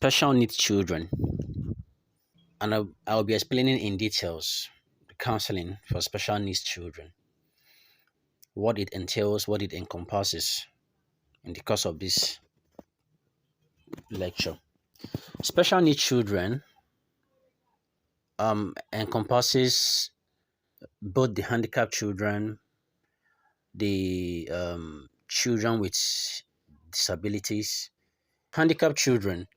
Special needs children, and I'll be explaining in details the counseling for special needs children, what it entails, what it encompasses in the course of this lecture. Special needs children encompasses both the handicapped children, the children with disabilities. Handicapped children,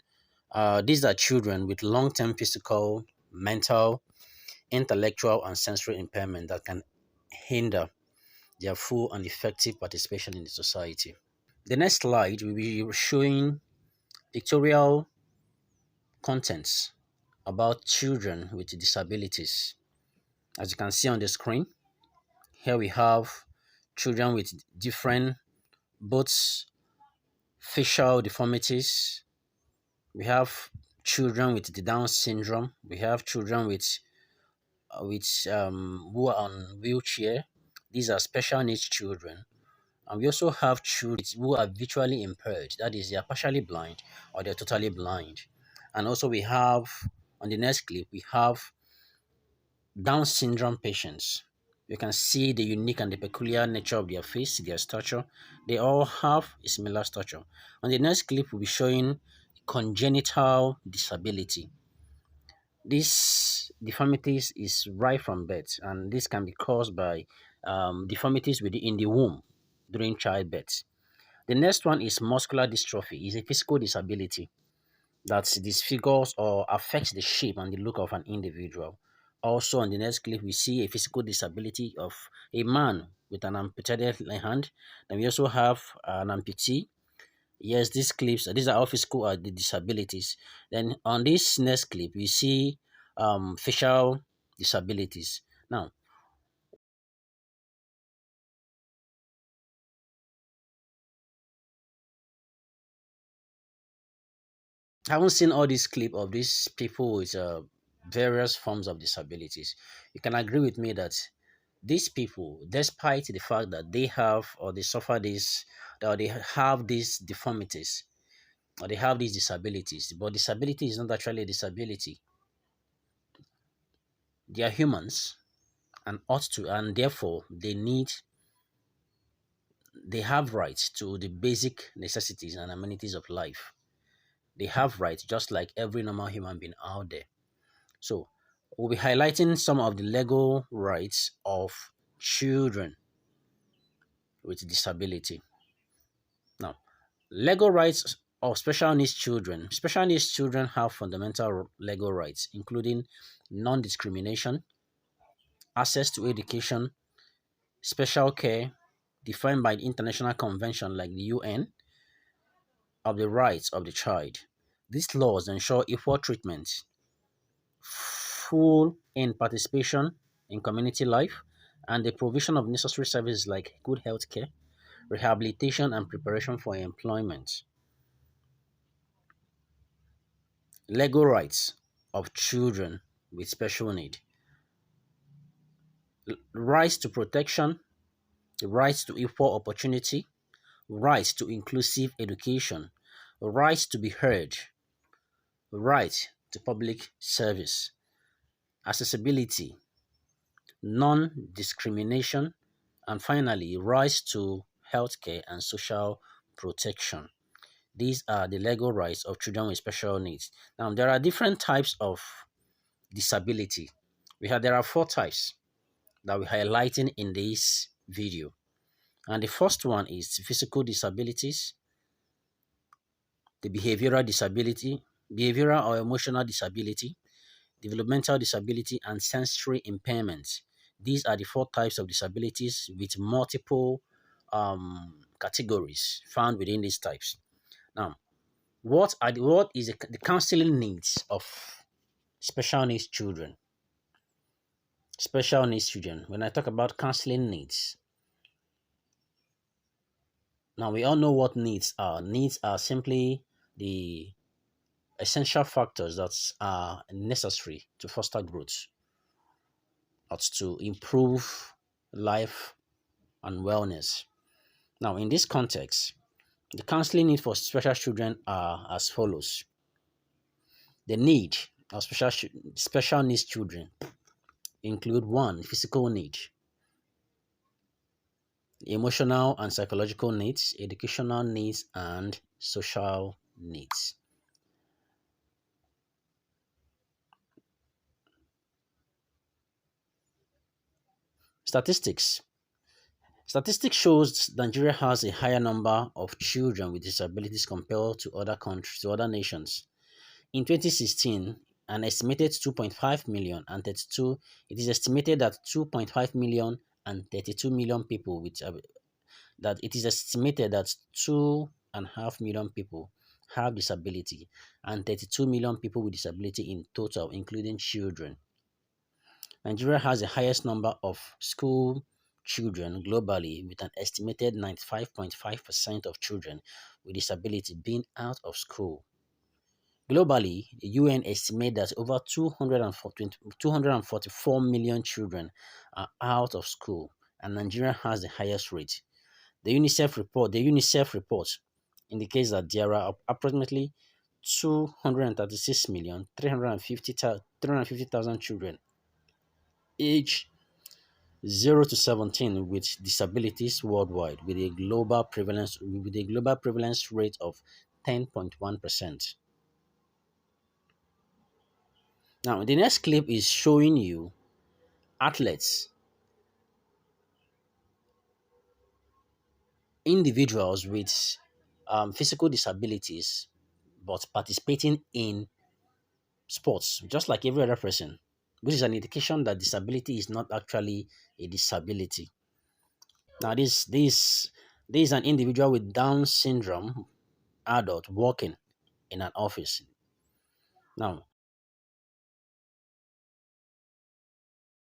these are children with long-term physical, mental, intellectual, and sensory impairment that can hinder their full and effective participation in the society. The next slide will be showing pictorial contents about children with disabilities. As you can see on the screen, here we have children with different both facial deformities. We have children with the Down syndrome. We have children with who are on wheelchair. These are special needs children. And we also have children who are visually impaired. That is, they are partially blind or they're totally blind. And also we have, on the next clip, we have Down syndrome patients. You can see the unique and the peculiar nature of their face, their stature. They all have a similar stature. On the next clip, we'll be showing congenital disability. This deformities is right from birth, and this can be caused by deformities in the womb during childbirth. The next one is muscular dystrophy. It's a physical disability that disfigures or affects the shape and the look of an individual. Also, on the next clip, we see a physical disability of a man with an amputated hand. And we also have an amputee. Yes, these are all physical the disabilities. Then on this next clip, we see facial disabilities. Now, I haven't seen all this clip of these people with various forms of disabilities. You can agree with me that these people, despite the fact that they have or they suffer this, or they have these deformities, or they have these disabilities, but disability is not actually a disability. They are humans and ought to, and therefore they have rights to the basic necessities and amenities of life. They have rights just like every normal human being out there. So we'll be highlighting some of the legal rights of children with disability. Now, legal rights of special needs children. Special needs children have fundamental legal rights, including non-discrimination, access to education, special care defined by the international convention like the UN of the rights of the child. These laws ensure equal treatment, full in participation in community life, and the provision of necessary services like good health care, rehabilitation, and preparation for employment. Legal rights of children with special need. Rights to protection, rights to equal opportunity, rights to inclusive education, rights to be heard, right to public service, accessibility, non-discrimination, and finally, rights to healthcare and social protection. These are the legal rights of children with special needs. Now, there are different types of disability. There are four types that we're highlighting in this video. And the first one is physical disabilities, the behavioral or emotional disability, developmental disability, and sensory impairment. These are the four types of disabilities with multiple categories found within these types. Now, what is the counseling needs of special needs children? Special needs children. When I talk about counseling needs, now we all know what needs are. Needs are simply the essential factors that are necessary to foster growth, or to improve life and wellness. Now, in this context, the counseling need for special children are as follows. The need of special needs children include one, physical need, emotional and psychological needs, educational needs, and social needs. Statistics. Statistics shows Nigeria has a higher number of children with disabilities compared to other countries, to other nations. In 2016, an estimated 2.5 million and 32, it is estimated that 2.5 million and 32 million people with that it is estimated that 2.5 million people have disability and 32 million people with disability in total, including children. Nigeria has the highest number of school children globally, with an estimated 95.5% of children with disability being out of school. Globally, the UN estimates that over 244 million children are out of school, and Nigeria has the highest rate. The UNICEF report indicates that there are approximately 236,350,000 children aged 0 to 17 with disabilities worldwide, with a global prevalence rate of 10.1%. Now, the next clip is showing you athletes, individuals with physical disabilities, but participating in sports, just like every other person, which is an indication that disability is not actually a disability. Now, this is an individual with Down syndrome, adult, working in an office. Now,